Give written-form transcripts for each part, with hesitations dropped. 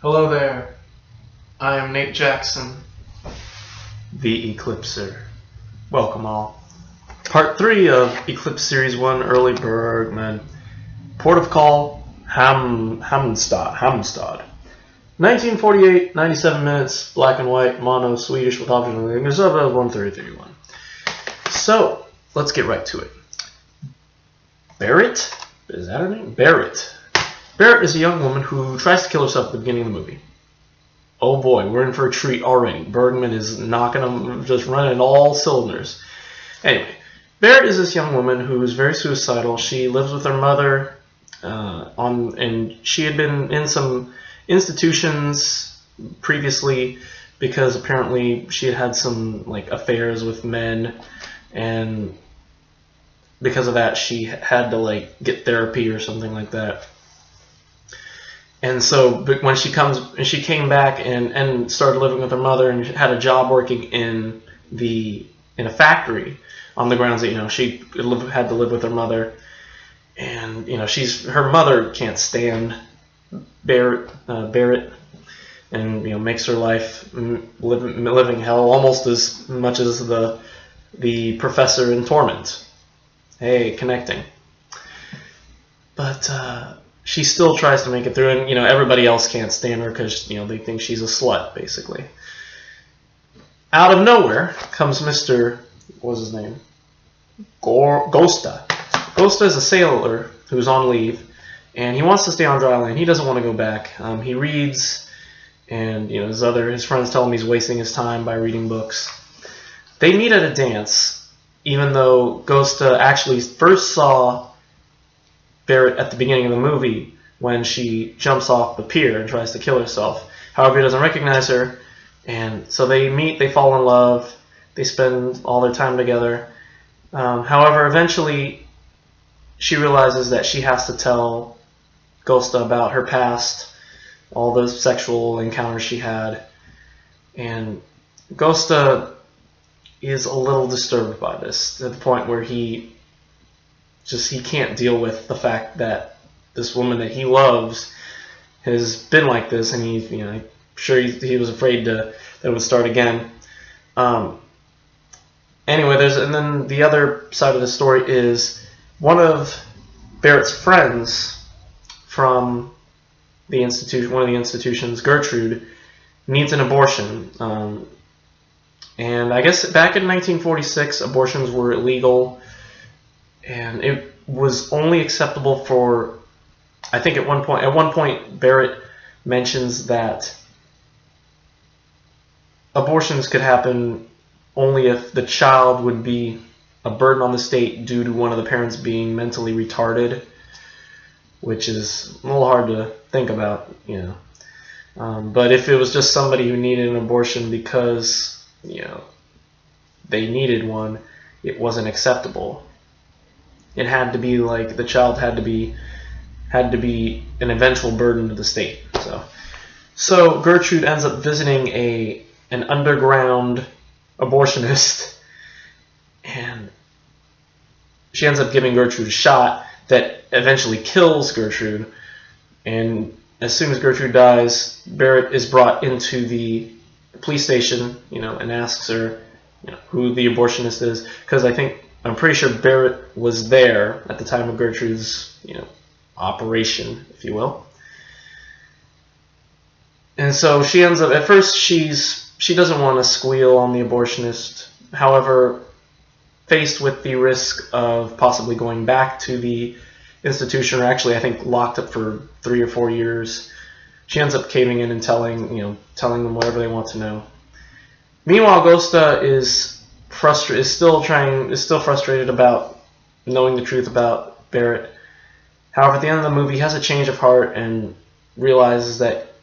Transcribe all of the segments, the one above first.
Hello there, I am Nate Jackson, the Eclipser. Welcome all. Part 3 of Eclipse Series 1, Early Bergman. Port of call, Halmstad. 1948, 97 minutes, black and white, mono, Swedish with optional English of 1:30:31. So, let's get right to it. Berit? Is that her name? Berit. Berit is a young woman who tries to kill herself at the beginning of the movie. Oh boy, we're in for a treat already. Bergman is knocking them, just running all cylinders. Anyway, Berit is this young woman who is very suicidal. She lives with her mother, and she had been in some institutions previously because apparently she had had some affairs with men, and because of that she had to get therapy or something like that. And so when she came back and started living with her mother and had a job working in a factory on the grounds that she had to live with her mother, and her mother can't stand Berit, and makes her life living hell almost as much as the professor in Torment. Hey, connecting. But she still tries to make it through, and everybody else can't stand her because they think she's a slut, basically. Out of nowhere comes Mr. What's his name? Gosta. Gosta is a sailor who's on leave, and he wants to stay on dry land. He doesn't want to go back. He reads, and his friends tell him he's wasting his time by reading books. They meet at a dance, even though Gosta actually first saw Berit at the beginning of the movie when she jumps off the pier and tries to kill herself. However, he doesn't recognize her, and so they meet, they fall in love, they spend all their time together. However, eventually she realizes that she has to tell Gosta about her past, all those sexual encounters she had, and Gosta is a little disturbed by this, to the point where he can't deal with the fact that this woman that he loves has been like this, and I'm sure he was afraid that it would start again. Anyway, and then the other side of the story is one of Berit's friends from the institution, one of the institutions, Gertrude, needs an abortion. And I guess back in 1946, abortions were illegal, and it was only acceptable for, I think at one point Berit mentions that abortions could happen only if the child would be a burden on the state due to one of the parents being mentally retarded, which is a little hard to think about, but if it was just somebody who needed an abortion because they needed one, it wasn't acceptable. It had to be the child had to be an eventual burden to the state. So Gertrude ends up visiting an underground abortionist, and she ends up giving Gertrude a shot that eventually kills Gertrude. And as soon as Gertrude dies, Berit is brought into the police station, and asks her, who the abortionist is, because I'm pretty sure Berit was there at the time of Gertrude's, operation, if you will. And so she ends up, at first she doesn't want to squeal on the abortionist. However, faced with the risk of possibly going back to the institution, or actually I think locked up for 3 or 4 years, she ends up caving in and telling them whatever they want to know. Meanwhile, Gosta is still frustrated about knowing the truth about Berit. However, at the end of the movie, he has a change of heart and realizes that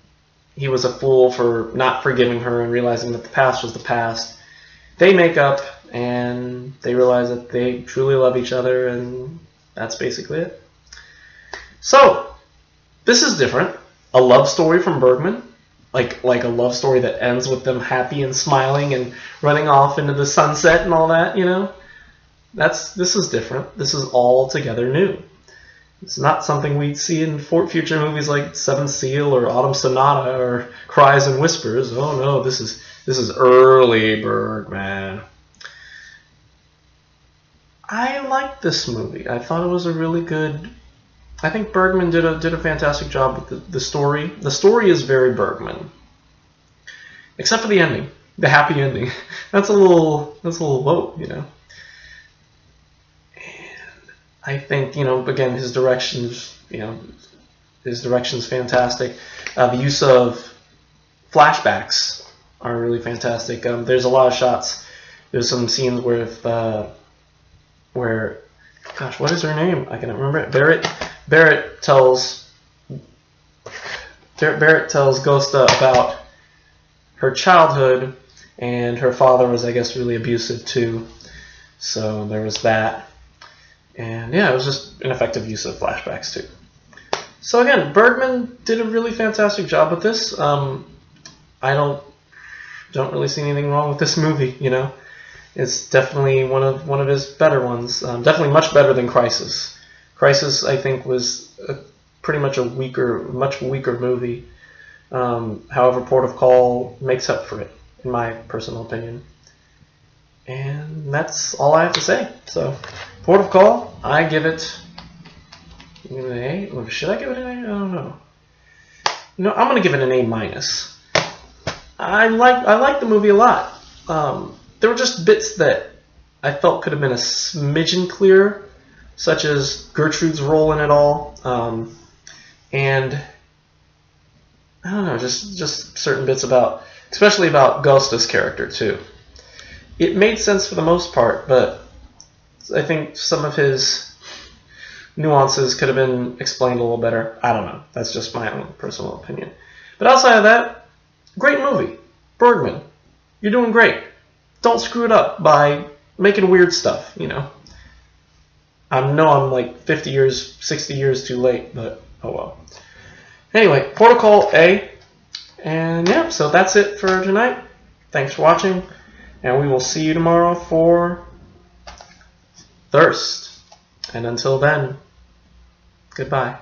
he was a fool for not forgiving her and realizing that the past was the past. They make up, and they realize that they truly love each other, and that's basically it. So, this is different. A love story from Bergman, like a love story that ends with them happy and smiling and running off into the sunset and all that, This is different. This is altogether new. It's not something we'd see in future movies like Seventh Seal or Autumn Sonata or Cries and Whispers. Oh no, this is early Bergman. I liked this movie. I thought it was a really good. I think Bergman did a fantastic job with the story. The story is very Bergman, except for the ending, the happy ending. That's a little whoa, you know. And I think, you know, again, his direction's fantastic. The use of flashbacks are really fantastic. There's a lot of shots. There's some scenes where, gosh, what is her name? I can't remember it. Barrett tells Gosta about her childhood, and her father was, I guess, really abusive too. So there was that. And yeah, it was just an effective use of flashbacks too. So again, Bergman did a really fantastic job with this. I don't really see anything wrong with this movie, you know. It's definitely one of his better ones. Definitely much better than Crisis. Crisis, I think, was pretty much much weaker movie. However, Port of Call makes up for it, in my personal opinion. And that's all I have to say. So, Port of Call, I give it an A. Or should I give it an A? I don't know. No, I'm gonna give it an A-. I like the movie a lot. There were just bits that I felt could have been a smidgen clearer, such as Gertrude's role in it all, and I don't know, just certain bits especially about Gusta's character too. It made sense for the most part, but I think some of his nuances could have been explained a little better. I don't know. That's just my own personal opinion. But outside of that, great movie. Bergman, you're doing great. Don't screw it up by making weird stuff, you know. I know I'm like 50 years, 60 years too late, but oh well. Anyway, Port of Call A. And yeah, so that's it for tonight. Thanks for watching, and we will see you tomorrow for Thirst. And until then, goodbye.